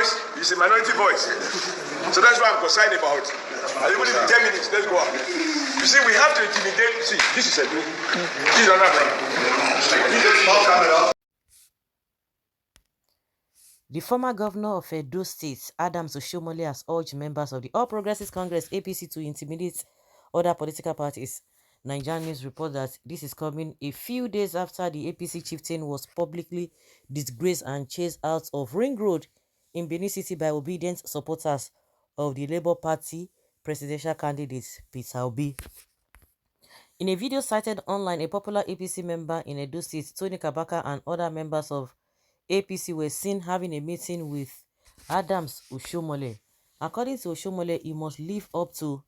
voice is a minority voice. So that's what I'm concerned about. And even in 10 minutes, let's go on. You see, we have to intimidate. See, this is a new. This is another. The former governor of Edo State, Adams Oshiomole, has urged members of the All Progressives Congress (APC) to intimidate other political parties. Nigerian News report that this is coming a few days after the APC chieftain was publicly disgraced and chased out of Ring Road in Benin City by obedient supporters of the Labour Party presidential candidate Peter Obi. In a video cited online, a popular APC member in Edo State, Tony Kabaka, and other members of APC were seen having a meeting with Adams Oshiomole. According to Oshiomole, he must live up to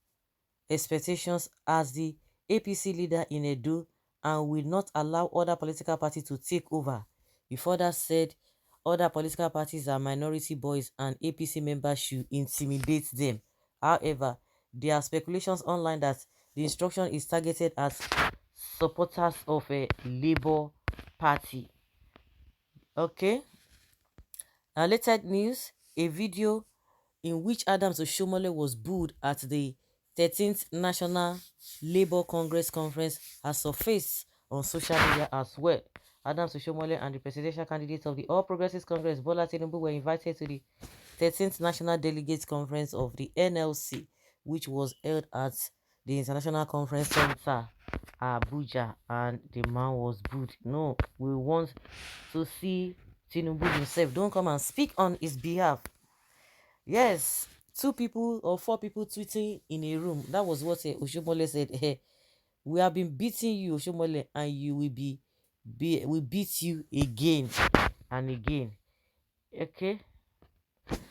expectations as the APC leader in Edo and will not allow other political parties to take over. He further said other political parties are minority boys and APC members should intimidate them. However, there are speculations online that the instruction is targeted at supporters of a Labour Party. Okay. Related news, a video in which Adams Oshiomole was booed at the 13th National Labour Congress Conference has surfaced on social media as well. Adams Oshiomole and the presidential candidate of the All Progressives Congress, Bola Tinubu, were invited to the 13th National Delegates Conference of the NLC, which was held at the International Conference Center, Abuja, and the man was booed. No, we want to see Tinubu himself. Don't come and speak on his behalf. Yes, 2 people or 4 people tweeting in a room. That was what Oshiomole said. Hey, we have been beating you, Oshiomole, and you will we beat you again and again. Okay.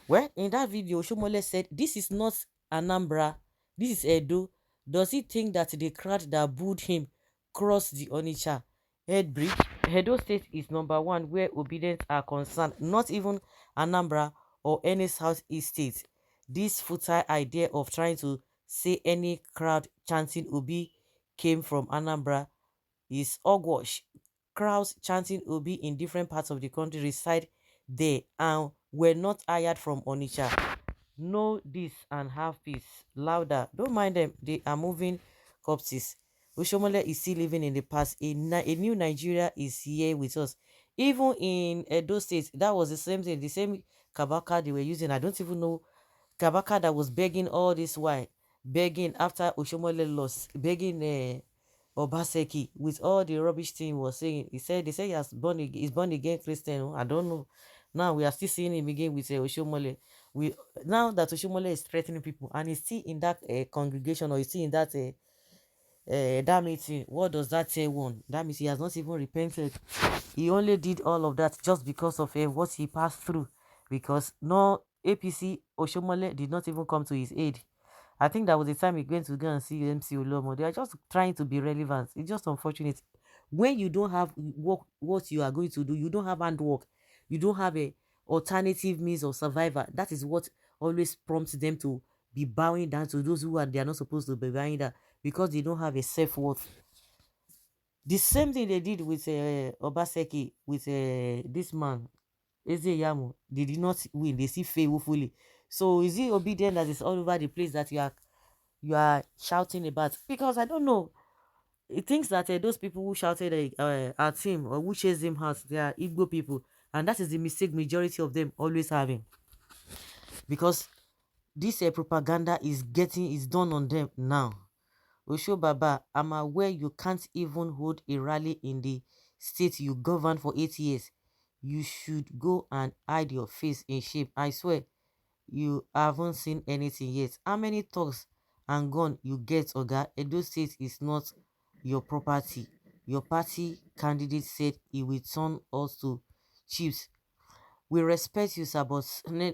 Well, in that video, Oshiomole said, this is not Anambra, this is Edo. Does he think that the crowd that booed him crossed the Onitsha head bridge? Edo State is number 1 where obedience are concerned, not even Anambra or any Southeast state. This futile idea of trying to say any crowd chanting Obi came from Anambra is hogwash. Crowds chanting Obi in different parts of the country reside there and were not hired from Onitsha. Know this and have peace. Louder. Don't mind them. They are moving corpses. Oshiomole is still living in the past. A new Nigeria is here with us. Even in Edo State, that was the same thing. The same Kabaka they were using. I don't even know. Kabaka that was begging all this while. Begging after Oshiomole lost. Begging Obaseki with all the rubbish thing he was saying. They say he has he's born again Christian. I don't know. Now we are still seeing him again with Oshiomole. Now that Oshiomole is threatening people and he's still in that congregation or he's still in that that meeting, what does that say one? That means he has not even repented. He only did all of that just because of what he passed through. Because no APC Oshiomole did not even come to his aid. I think that was the time he went to go and see MC Olomo. They are just trying to be relevant. It's just unfortunate. When you don't have work, what you are going to do, you don't have handwork, you don't have a alternative means of survival. That is what always prompts them to be bowing down to those they are not supposed to be bowing down because they don't have a self-worth. The same thing they did with Obaseki, with this man, Ezeyamo. They did not win. They still fail woefully. So is it obedient that is all over the place that you are shouting about? Because I don't know. It thinks that those people who shouted at him or who chased him out, they are Igbo people. And that is the mistake majority of them always having. Because this propaganda is done on them now. Osho Baba, I'm aware you can't even hold a rally in the state you governed for 8 years. You should go and hide your face in shame. I swear, you haven't seen anything yet. How many talks and gun you get, Oga? Edo State is not your property. Your party candidate said he will turn us to chiefs. We respect you, sir, but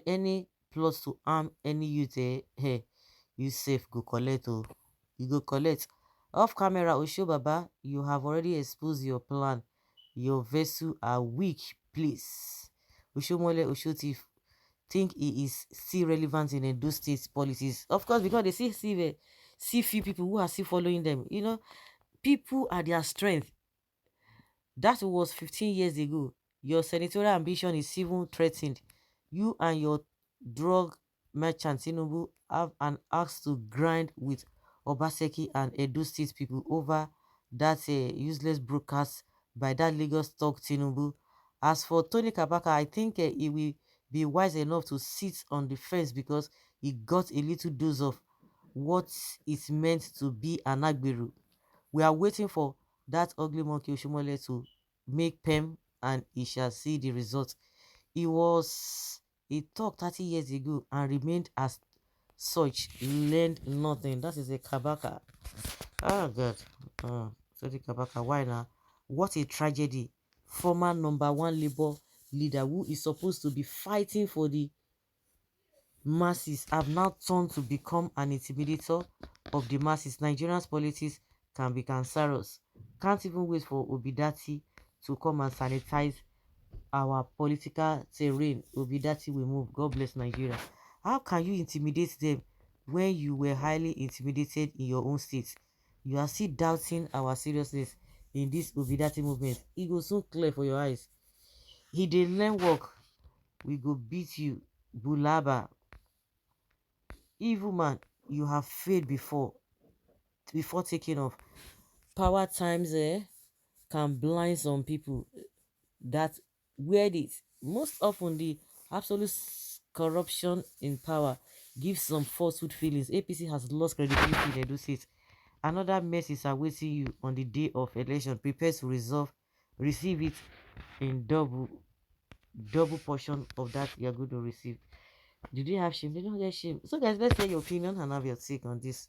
any plots to harm any youth, you safe go collect. Oh, you go collect. Off camera, Osho Baba, you have already exposed your plan. Your vessel are weak, please. Oshiomole Oshoti think he is still relevant in Edo State politics. Of course, because they see few people who are still following them. You know, people are their strength. That was 15 years ago. Your senatorial ambition is even threatened. You and your drug merchant Tinubu have an axe to grind with Obaseki and Edo State people over that useless broadcast by that Lagos talk Tinubu. As for Tony Kabaka, I think he will be wise enough to sit on the fence because he got a little dose of what is meant to be an Agberu. We are waiting for that ugly monkey Oshomole to make PEM and he shall see the result. He was a talk 30 years ago and remained as such, learned nothing. That is a Kabaka. Oh God. Sorry Kabaka, why now? What a tragedy. Former number one Labour leader who is supposed to be fighting for the masses have now turned to become an intimidator of the masses. Nigerians' politics can be cancerous. Can't even wait for Obidati to come and sanitize our political terrain. Obidati will move. God bless Nigeria. How can you intimidate them when you were highly intimidated in your own state? You are still doubting our seriousness in this Obidati movement. It go soon clear for your eyes. He did learn work. We go beat you. Bulaba. Evil man, you have failed before taking off. Power times can blind some people that wear it. Most often the absolute corruption in power gives some falsehood feelings. APC has lost credibility in Edo State. Another mess is awaiting you on the day of election. Prepare to receive it in double portion of that you're going to receive. Did you have shame? They don't get shame. So guys, let's hear your opinion and have your take on this.